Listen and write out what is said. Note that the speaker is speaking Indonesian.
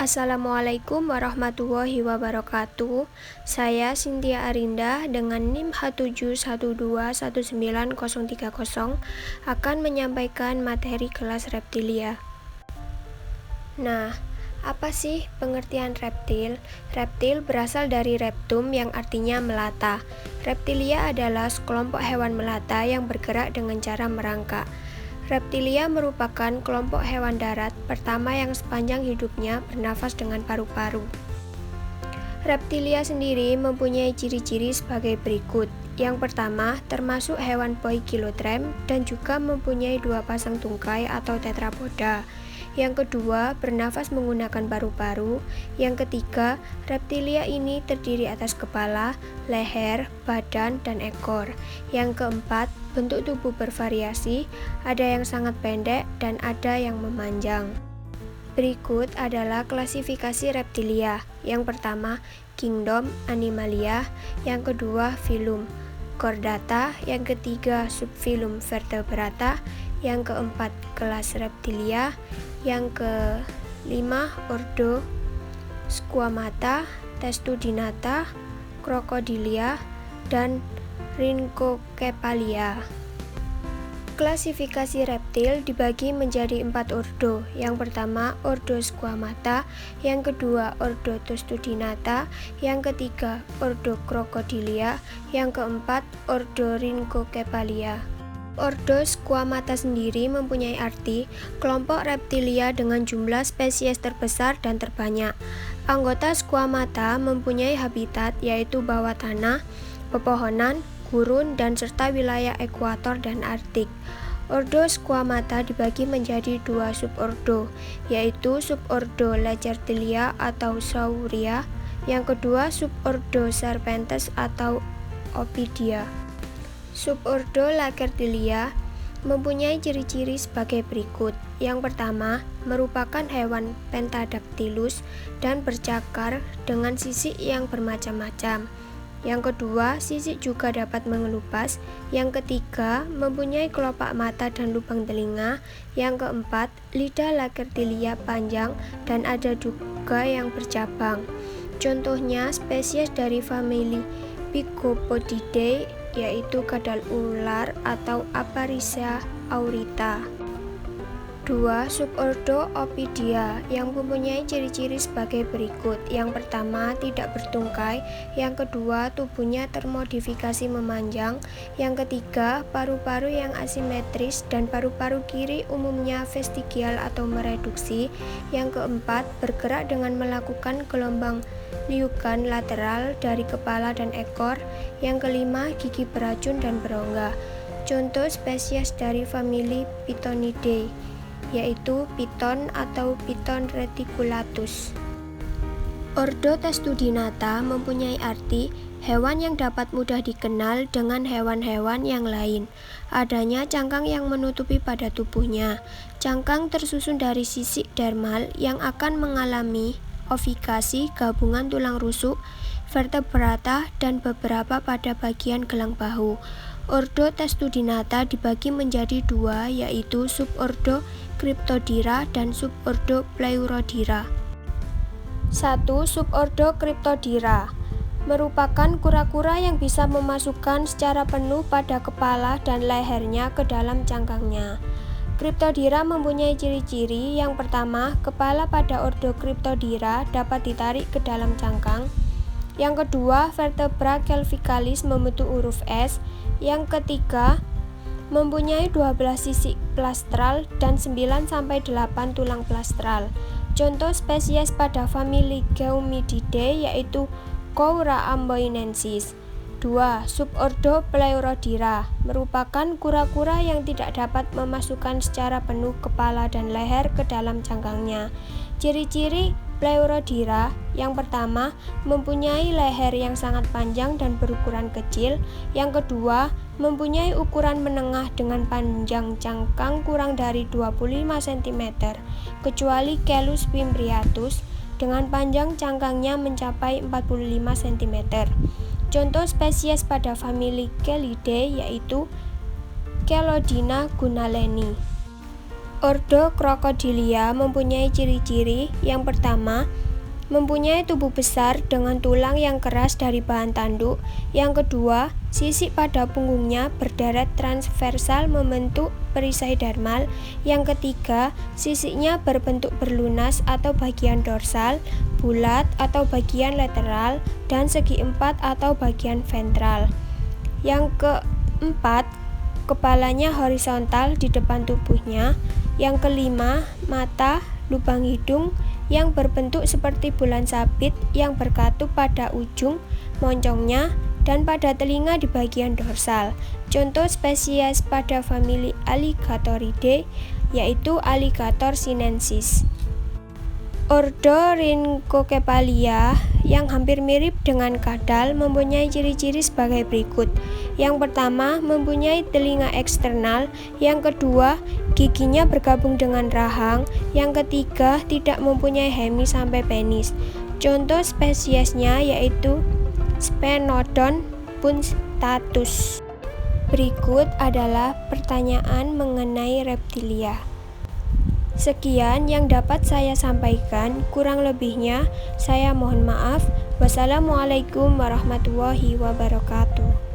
Assalamualaikum warahmatullahi wabarakatuh. Saya Cynthia Arinda dengan NIM H7121930 akan menyampaikan materi kelas reptilia. Nah, apa sih pengertian reptil? Reptil berasal dari reptum yang artinya melata. Reptilia adalah sekelompok hewan melata yang bergerak dengan cara merangkak. Reptilia merupakan kelompok hewan darat pertama yang sepanjang hidupnya bernafas dengan paru-paru. Reptilia sendiri mempunyai ciri-ciri sebagai berikut. Yang pertama, termasuk hewan poikilotrem dan juga mempunyai 2 pasang tungkai atau tetrapoda. Yang kedua, bernafas menggunakan paru-paru. Yang ketiga, reptilia ini terdiri atas kepala, leher, badan, dan ekor. Yang keempat, bentuk tubuh bervariasi, ada yang sangat pendek dan ada yang memanjang. Berikut adalah klasifikasi reptilia. Yang pertama, kingdom Animalia. Yang kedua, filum Chordata. Yang ketiga, subfilum Vertebrata. Yang keempat, kelas reptilia. Yang kelima, ordo Squamata, Testudinata, Crocodilia, dan Rhynchocephalia. Klasifikasi reptil dibagi menjadi 4 ordo. Yang pertama, ordo Squamata. Yang kedua, ordo Testudinata. Yang ketiga, ordo Crocodilia. Yang keempat, ordo Rhynchocephalia. Ordo Squamata sendiri mempunyai arti kelompok reptilia dengan jumlah spesies terbesar dan terbanyak. Anggota Squamata mempunyai habitat yaitu bawah tanah, pepohonan, gurun, dan serta wilayah ekuator dan Arktik. Ordo Squamata dibagi menjadi 2 subordo, yaitu subordo Lacertilia atau Sauria, yang kedua subordo Serpentes atau Opidia. Subordo Lacertilia mempunyai ciri-ciri sebagai berikut. Yang pertama, merupakan hewan pentadactylus dan bercakar dengan sisik yang bermacam-macam. Yang kedua, sisik juga dapat mengelupas. Yang ketiga, mempunyai kelopak mata dan lubang telinga. Yang keempat, lidah Lacertilia panjang dan ada juga yang bercabang. Contohnya, spesies dari famili Pygopodidae yaitu kadal ular atau Aparicea aurita. 2. Subordo Opidia yang mempunyai ciri-ciri sebagai berikut. Yang pertama, tidak bertungkai. Yang kedua, tubuhnya termodifikasi memanjang. Yang ketiga, paru-paru yang asimetris dan paru-paru kiri umumnya vestigial atau mereduksi. Yang keempat, bergerak dengan melakukan gelombang liukan lateral dari kepala dan ekor. Yang kelima, gigi beracun dan berongga. Contoh spesies dari famili Pitonidae yaitu piton atau Piton reticulatus. Ordo Testudinata mempunyai arti hewan yang dapat mudah dikenal dengan hewan-hewan yang lain. Adanya cangkang yang menutupi pada tubuhnya. Cangkang tersusun dari sisik dermal yang akan mengalami ovikasi, gabungan tulang rusuk, vertebrata, dan beberapa pada bagian gelang bahu. Ordo Testudinata dibagi menjadi 2, yaitu subordo Cryptodira dan subordo Pleurodira. 1. Subordo Cryptodira merupakan kura-kura yang bisa memasukkan secara penuh pada kepala dan lehernya ke dalam cangkangnya. Cryptodira mempunyai ciri-ciri. Yang pertama, kepala pada ordo Cryptodira dapat ditarik ke dalam cangkang. Yang kedua, vertebra cervicalis membentuk huruf S. Yang ketiga, mempunyai 12 sisik plastral dan 9-8 tulang plastral. Contoh spesies pada famili Geomididae yaitu Coura amboinensis. 2. Subordo Pleurodira merupakan kura-kura yang tidak dapat memasukkan secara penuh kepala dan leher ke dalam cangkangnya. Ciri-ciri Pleurodira yang pertama, mempunyai leher yang sangat panjang dan berukuran kecil. Yang kedua, mempunyai ukuran menengah dengan panjang cangkang kurang dari 25 cm, kecuali Celus fimbriatus dengan panjang cangkangnya mencapai 45 cm. Contoh spesies pada famili Chelidae yaitu Chelodina gunaleni. Ordo Crocodilia mempunyai ciri-ciri. Yang pertama, mempunyai tubuh besar dengan tulang yang keras dari bahan tanduk. Yang kedua, sisik pada punggungnya berderet transversal membentuk perisai dermal. Yang ketiga, sisiknya berbentuk berlunas atau bagian dorsal, bulat atau bagian lateral, dan segi empat atau bagian ventral. Yang keempat, kepalanya horizontal di depan tubuhnya. Yang kelima, mata, lubang hidung yang berbentuk seperti bulan sabit yang berkatup pada ujung moncongnya dan pada telinga di bagian dorsal. Contoh spesies pada famili Alligatoridae yaitu Alligator sinensis. Ordo Rhynchocephalia yang hampir mirip dengan kadal mempunyai ciri-ciri sebagai berikut. Yang pertama, mempunyai telinga eksternal. Yang kedua, giginya bergabung dengan rahang. Yang ketiga, tidak mempunyai hemi sampai penis. Contoh spesiesnya yaitu Sphenodon punctatus. Berikut adalah pertanyaan mengenai reptilia. Sekian yang dapat saya sampaikan, kurang lebihnya saya mohon maaf. Wassalamualaikum warahmatullahi wabarakatuh.